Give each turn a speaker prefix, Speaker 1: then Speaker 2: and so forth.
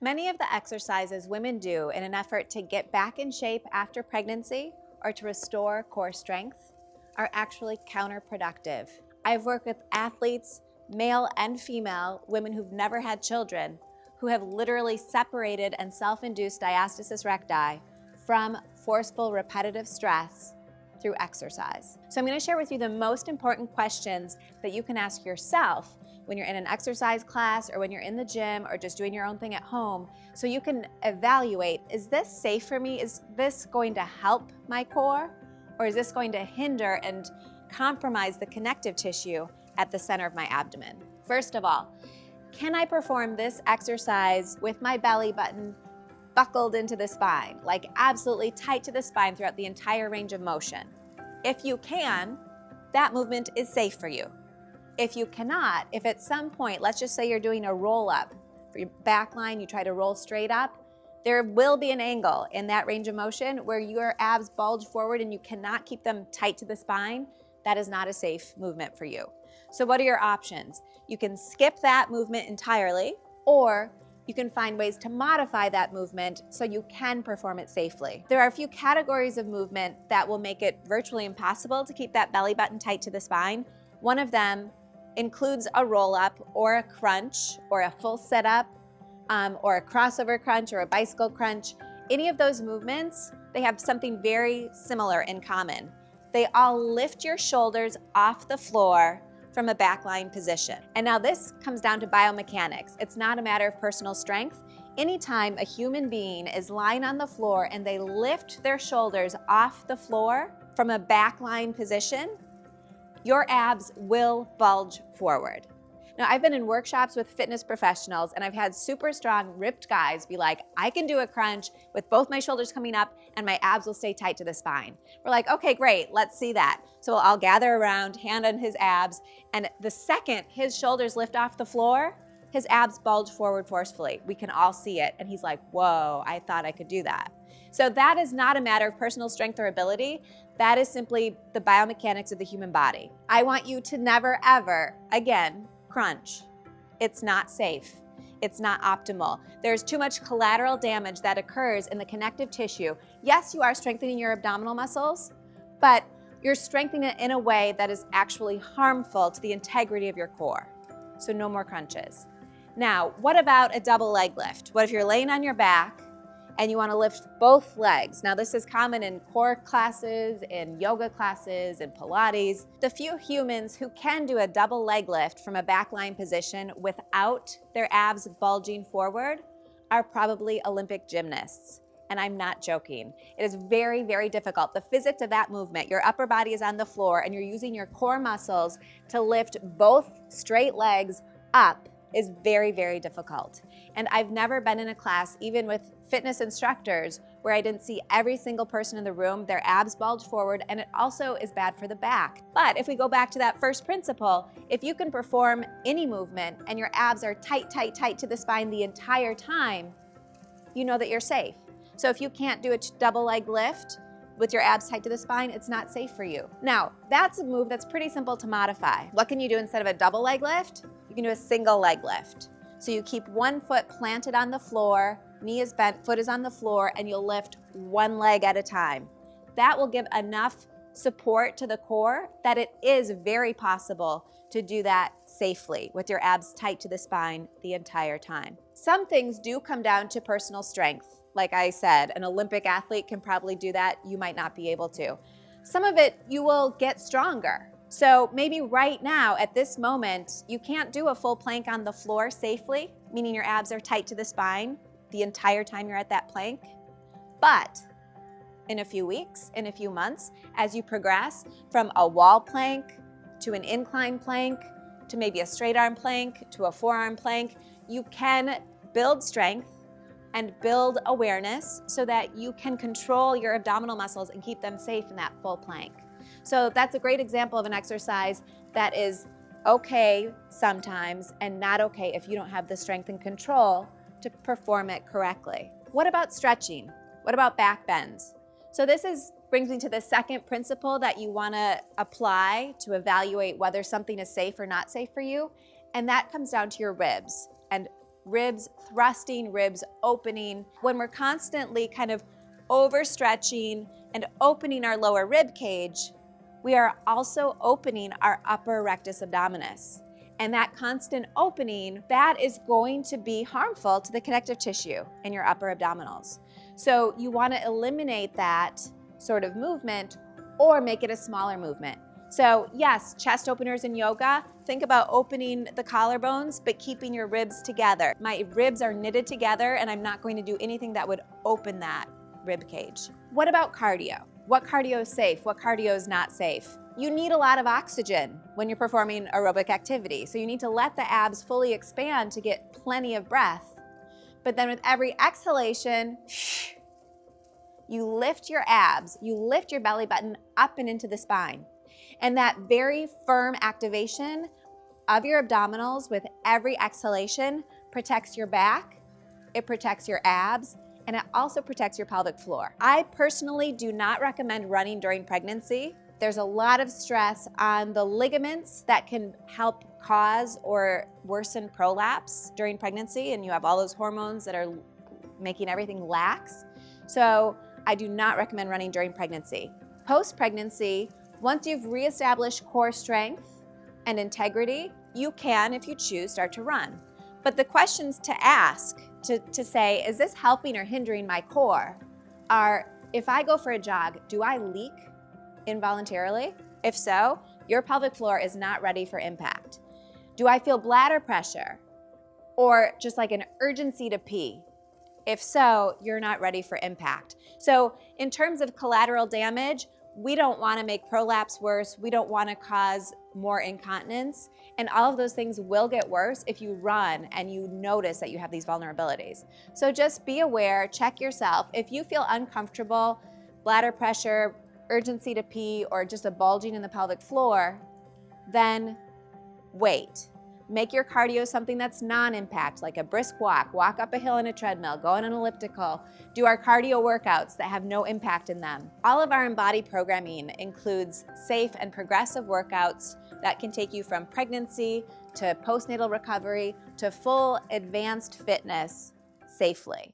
Speaker 1: Many of the exercises women do in an effort to get back in shape after pregnancy or to restore core strength are actually counterproductive. I've worked with athletes, male and female, women who've never had children, who have literally separated and self-induced diastasis recti from forceful repetitive stress through exercise. So I'm going to share with you the most important questions that you can ask yourself when you're in an exercise class or when you're in the gym or just doing your own thing at home, so you can evaluate, is this safe for me? Is this going to help my core? Or is this going to hinder and compromise the connective tissue at the center of my abdomen? First of all, can I perform this exercise with my belly button buckled into the spine, like absolutely tight to the spine throughout the entire range of motion? If you can, that movement is safe for you. If you cannot, if at some point, let's just say you're doing a roll up for your back line, you try to roll straight up, there will be an angle in that range of motion where your abs bulge forward and you cannot keep them tight to the spine. That is not a safe movement for you. So what are your options? You can skip that movement entirely, or you can find ways to modify that movement so you can perform it safely. There are a few categories of movement that will make it virtually impossible to keep that belly button tight to the spine. One of them includes a roll-up or a crunch or a full sit-up or a crossover crunch or a bicycle crunch. Any of those movements, they have something very similar in common. They all lift your shoulders off the floor from a backline position. And now this comes down to biomechanics. It's not a matter of personal strength. Anytime a human being is lying on the floor and they lift their shoulders off the floor from a backline position, your abs will bulge forward. Now, I've been in workshops with fitness professionals and I've had super strong, ripped guys be like, I can do a crunch with both my shoulders coming up and my abs will stay tight to the spine. We're like, okay, great, let's see that. So we'll all gather around, hand on his abs, and the second his shoulders lift off the floor, his abs bulge forward forcefully. We can all see it. And he's like, whoa, I thought I could do that. So that is not a matter of personal strength or ability. That is simply the biomechanics of the human body. I want you to never, ever, again, crunch. It's not safe. It's not optimal. There's too much collateral damage that occurs in the connective tissue. Yes, you are strengthening your abdominal muscles, but you're strengthening it in a way that is actually harmful to the integrity of your core. So no more crunches. Now, what about a double leg lift? What if you're laying on your back and you want to lift both legs? Now, this is common in core classes, in yoga classes, in Pilates. The few humans who can do a double leg lift from a backline position without their abs bulging forward are probably Olympic gymnasts. And I'm not joking. It is very, very difficult. The physics of that movement, your upper body is on the floor and you're using your core muscles to lift both straight legs up, is very, very difficult. And I've never been in a class, even with fitness instructors, where I didn't see every single person in the room, their abs bulge forward, and it also is bad for the back. But if we go back to that first principle, if you can perform any movement and your abs are tight, tight, tight to the spine the entire time, you know that you're safe. So if you can't do a double leg lift with your abs tight to the spine, it's not safe for you. Now, that's a move that's pretty simple to modify. What can you do instead of a double leg lift? You can do a single leg lift. So you keep one foot planted on the floor, knee is bent, foot is on the floor, and you'll lift one leg at a time. That will give enough support to the core that it is very possible to do that safely with your abs tight to the spine the entire time. Some things do come down to personal strength. Like I said, an Olympic athlete can probably do that. You might not be able to. Some of it, you will get stronger. So maybe right now, at this moment, you can't do a full plank on the floor safely, meaning your abs are tight to the spine the entire time you're at that plank. But in a few weeks, in a few months, as you progress from a wall plank to an incline plank, to maybe a straight arm plank, to a forearm plank, you can build strength and build awareness so that you can control your abdominal muscles and keep them safe in that full plank. So that's a great example of an exercise that is okay sometimes and not okay if you don't have the strength and control to perform it correctly. What about stretching? What about back bends? So this brings me to the second principle that you want to apply to evaluate whether something is safe or not safe for you, and that comes down to your ribs. And ribs thrusting, ribs opening. When we're constantly kind of overstretching and opening our lower rib cage, we are also opening our upper rectus abdominis. And that constant opening, that is going to be harmful to the connective tissue in your upper abdominals. So you want to eliminate that sort of movement or make it a smaller movement. So yes, chest openers in yoga, think about opening the collarbones, but keeping your ribs together. My ribs are knitted together and I'm not going to do anything that would open that rib cage. What about cardio? What cardio is safe? What cardio is not safe? You need a lot of oxygen when you're performing aerobic activity. So you need to let the abs fully expand to get plenty of breath. But then with every exhalation, you lift your abs, you lift your belly button up and into the spine. And that very firm activation of your abdominals with every exhalation protects your back, it protects your abs, and it also protects your pelvic floor. I personally do not recommend running during pregnancy. There's a lot of stress on the ligaments that can help cause or worsen prolapse during pregnancy, and you have all those hormones that are making everything lax. So I do not recommend running during pregnancy. Post-pregnancy, once you've reestablished core strength and integrity, you can, if you choose, start to run. But the questions to ask to say, is this helping or hindering my core, are, if I go for a jog, do I leak involuntarily? If so, your pelvic floor is not ready for impact. Do I feel bladder pressure or just like an urgency to pee? If so, you're not ready for impact. So in terms of collateral damage, we don't want to make prolapse worse. We don't want to cause more incontinence. And all of those things will get worse if you run and you notice that you have these vulnerabilities. So just be aware, check yourself. If you feel uncomfortable, bladder pressure, urgency to pee, or just a bulging in the pelvic floor, then wait. Make your cardio something that's non-impact, like a brisk walk, walk up a hill in a treadmill, go on an elliptical, do our cardio workouts that have no impact in them. All of our Embody programming includes safe and progressive workouts that can take you from pregnancy to postnatal recovery to full advanced fitness safely.